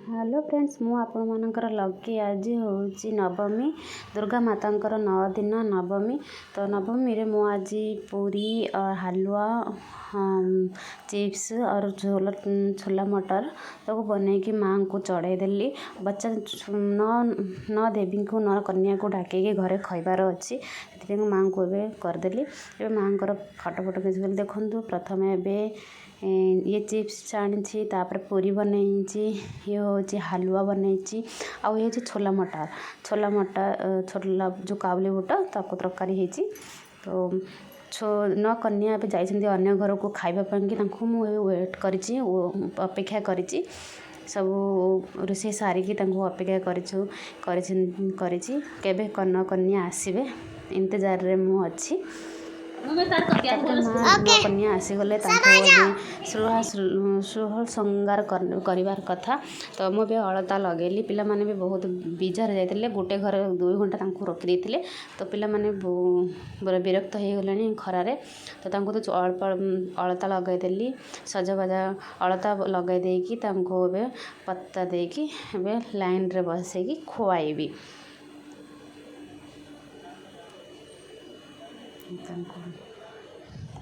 Hello friends मु आपण मानकर लकी आज हूँ नवमी दुर्गा मातांकर 9 दिन नवमी। तो नवमी रे मु आज पूरी और हलवा चिप्स और छोला मटर तो बन कि माँ को चढ़ाई देली। बच्चा न देवी को न कन्या को डाक घरे खैबार अच्छी से माँ को ए करदेली। ए माँ को फटो फटो खींच देखु प्रथम ए ये चिप्स छाणी तापर पूरी बनई ये हूँ हलवा बनई आउ ये छोला मटर छोला जो काबुली बुट ताको तरकारी होती। तो न कन्या ए जाइछन्ती अन्य घर को खाइबापी कि वेट करिछि अपेक्षा करिछि सब रोषे सारिकी अपेक्षा करिछि केबे कन्न कन्या आसीबे इंतजार रे मु अच्छी। कन्या आसीगले सुहा श्रृंगार कर कथा। तो मुझे अलता लगेली पिला माने भी बहुत बिजार जाते गोटे घर 2 घंटा रखी देते। तो पिला माने विरक्त हो गले खरारे तो तो अल्प अलता लगेदेली सजबाजा अलता लगेदेकी पत्ता देकी लाइन रे बसैकी खुआईबी।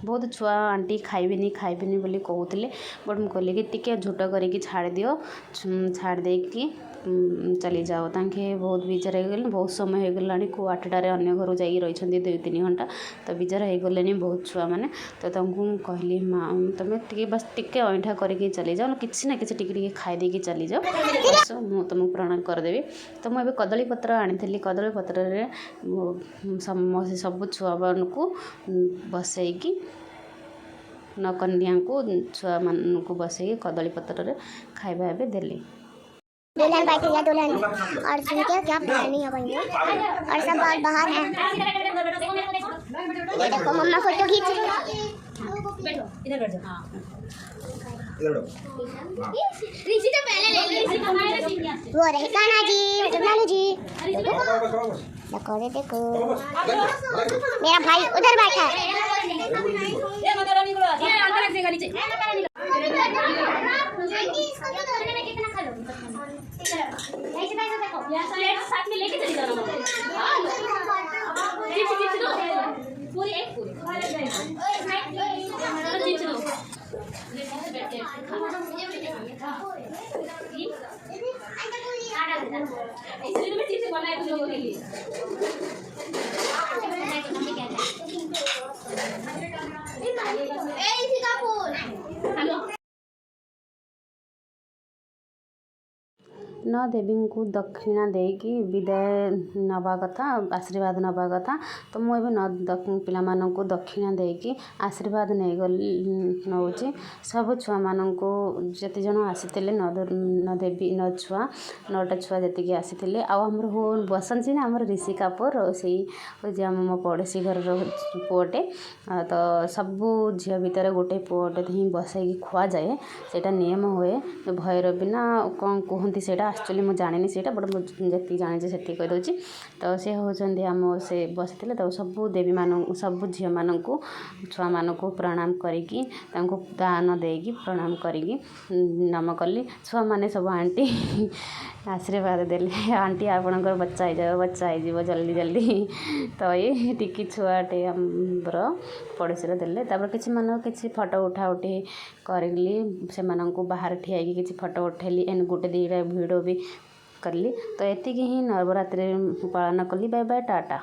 बहुत छुआ आंटी खाइबिनी बोली कहते बट मुझे कहली कि टिके झूठ करके छाड़ दियो छाड़ देकी चली जाओ। तांके बहुत बिजार हो गले बहुत समय हो गलानी को 8टारे अन्य घर जा रही 2-3 घंटा तो बिजार हो गले बहुत छुआ मैंने। तो कहली माँ तुम टे बस टिके अईठा करके चली जाओ किसी ना किसी टिके खाई देकी चली जाओ बस मुझे तुमको प्रणाम करदेवी। तो मुझे कदली पत्र आनी कदली पत्र सब छुआ मान को बसैकी न कन्या को छुआ मान को बसैकी कदली पत्र खाइबा एबे देली। दुल्हन बैठी है दुल्हन और सुनते क्या प्लानिंग है बहनी और सब बाहर है। ये देखो मम्मा फोटो खींच रही है। बैठो इधर बैठ जाओ। हां इधर बैठो। ऋषि तो पहले ले ली वो रही कान्हा जी नानू जी देखो देखो मेरा भाई उधर बैठा है। ये मत निकलो ये अंदर रख देगा नीचे कितना खा लो साथ में लेके चली जाना। चिप्स दो पूरी एक पूरी चिप्स दो इसलिए मैं चिप्स बनाया तुम लोगों के लिए। न देवी को दक्षिणा देकी विदाय नवा कथा आशीर्वाद नवा कथा। तो मुझे न पिला को दक्षिणा देकी आशीर्वाद नहीं गली नौची सब छुआ मान को जिते जन आसी न देवी न छुआ 9टा छुआ जी आसी आमर हो बसंती ना आमर ऋषि कापुर से हूँ मो पड़ोशी घर पुओटे। तो सबू झील भितर गोटे पुओटे ही बसैकी खुआ जाए सेटा नियम हुए भयर बिना कौन कहती से एक्चुअली मुझे जानी से बट जी जानी से कहीदे। तो सी होती आम से बसी तो सबू देवी मान सबू झील मान छुआ मान को प्रणाम करी दान देकी प्रणाम करी नाम कली छुआ मैंने सब आंटी आशीर्वाद देले आंटी आपणकर बच्चा हो जल्दी जल्दी। तो ये टिकी छुआटे आमर पड़ोसी देले किसी मान किसी फटो उठा उठी करी से बाहर ठिया किसी फटो उठेली एन गोटे 2टा भिडियो भी कली। तो एति ही नवरात्रि पालन कली। Bye bye Tata.